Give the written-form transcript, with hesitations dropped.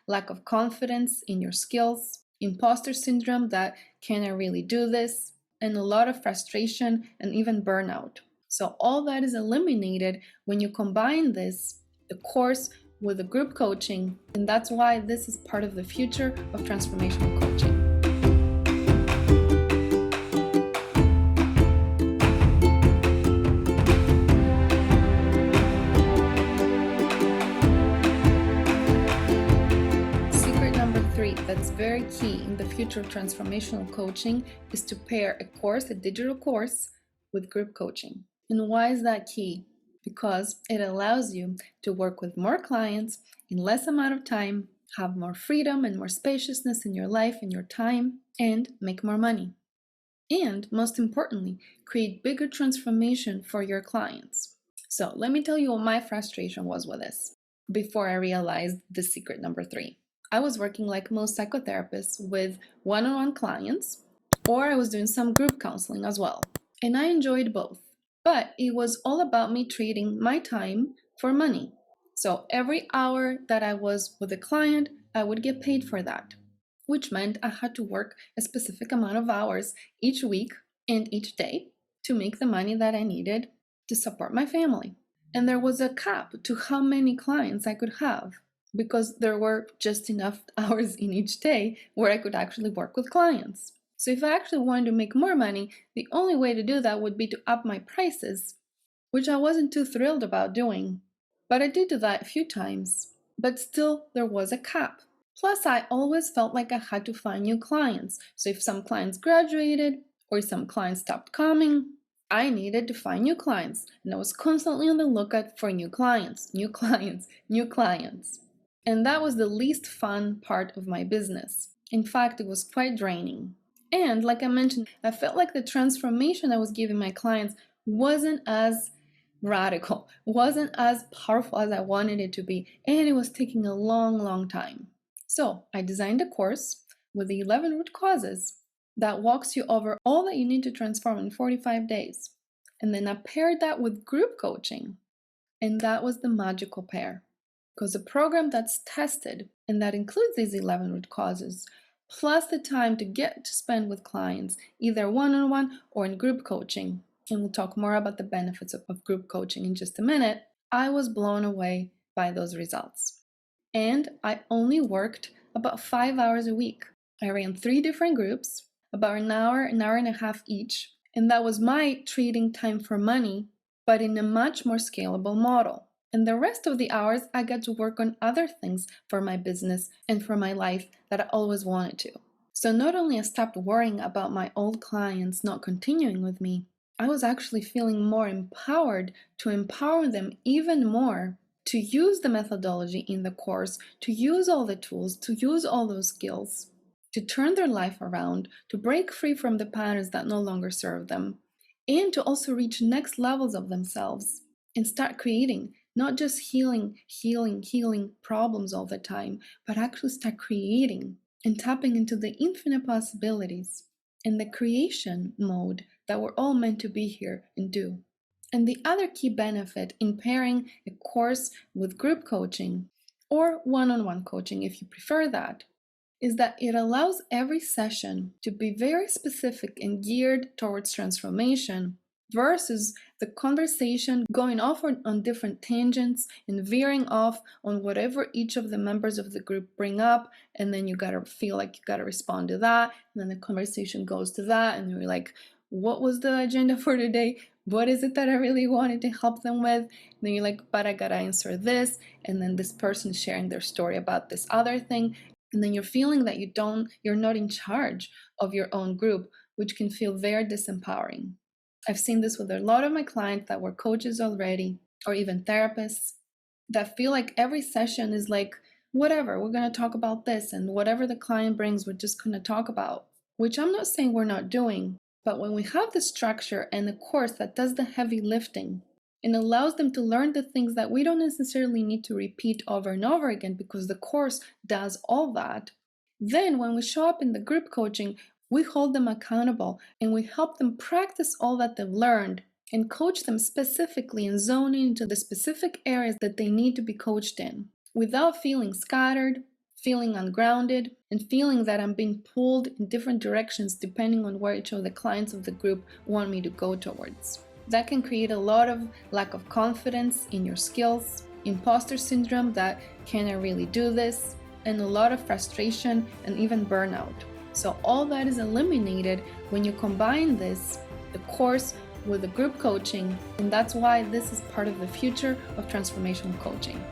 lack of confidence in your skills, imposter syndrome that can I really do this, and a lot of frustration and even burnout. So all that is eliminated when you combine the course with the group coaching, and that's why this is part of the future of transformational coaching. Secret number 3 that's very key in the future of transformational coaching is to pair a digital course, with group coaching. And why is that key? Because it allows you to work with more clients in less amount of time, have more freedom and more spaciousness in your life and your time, and make more money. And most importantly, create bigger transformation for your clients. So let me tell you what my frustration was with this before I realized the secret number 3. I was working like most psychotherapists with one-on-one clients, or I was doing some group counseling as well. And I enjoyed both. But it was all about me trading my time for money. So every hour that I was with a client, I would get paid for that, which meant I had to work a specific amount of hours each week and each day to make the money that I needed to support my family. And there was a cap to how many clients I could have, because there were just enough hours in each day where I could actually work with clients. So if I actually wanted to make more money, the only way to do that would be to up my prices, which I wasn't too thrilled about doing. But I did do that a few times, but still there was a cap. Plus, I always felt like I had to find new clients. So if some clients graduated or some clients stopped coming, I needed to find new clients. And I was constantly on the lookout for new clients, new clients, new clients. And that was the least fun part of my business. In fact, it was quite draining. And like I mentioned, I felt like the transformation I was giving my clients wasn't as radical, wasn't as powerful as I wanted it to be, and it was taking a long, long time. So I designed a course with the 11 root causes that walks you over all that you need to transform in 45 days. And then I paired that with group coaching. And that was the magical pair. Because a program that's tested and that includes these 11 root causes, plus the time to get to spend with clients, either one-on-one or in group coaching, and we'll talk more about the benefits of group coaching in just a minute, I was blown away by those results. And I only worked about 5 hours a week. I ran 3 different groups, about an hour and a half each, and that was my trading time for money, but in a much more scalable model. And the rest of the hours, I got to work on other things for my business and for my life that I always wanted to. So not only I stopped worrying about my old clients not continuing with me, I was actually feeling more empowered to empower them even more, to use the methodology in the course, to use all the tools, to use all those skills, to turn their life around, to break free from the patterns that no longer serve them, and to also reach next levels of themselves and start creating, not just healing problems all the time, but actually start creating and tapping into the infinite possibilities and the creation mode that we're all meant to be here and do. And the other key benefit in pairing a course with group coaching, or one-on-one coaching if you prefer that, is that it allows every session to be very specific and geared towards transformation, versus the conversation going off on different tangents and veering off on whatever each of the members of the group bring up, and then you gotta feel like you gotta respond to that, and then the conversation goes to that, and you're like, what was the agenda for today? What is it that I really wanted to help them with? And then you're like, but I gotta answer this, and then this person sharing their story about this other thing, and then you're feeling that you're not in charge of your own group, which can feel very disempowering. I've seen this with a lot of my clients that were coaches already, or even therapists, that feel like every session is like, whatever, we're going to talk about this, and whatever the client brings, we're just going to talk about, which I'm not saying we're not doing, but when we have the structure and the course that does the heavy lifting and allows them to learn the things that we don't necessarily need to repeat over and over again because the course does all that, then when we show up in the group coaching, we hold them accountable and we help them practice all that they've learned and coach them specifically and zone into the specific areas that they need to be coached in without feeling scattered feeling ungrounded, and feeling that I'm being pulled in different directions depending on where each of the clients of the group want me to go towards. That can create a lot of lack of confidence in your skills, imposter syndrome that can I really do this, and a lot of frustration and even burnout. So all that is eliminated when you combine this, the course with the group coaching, and that's why this is part of the future of transformational coaching.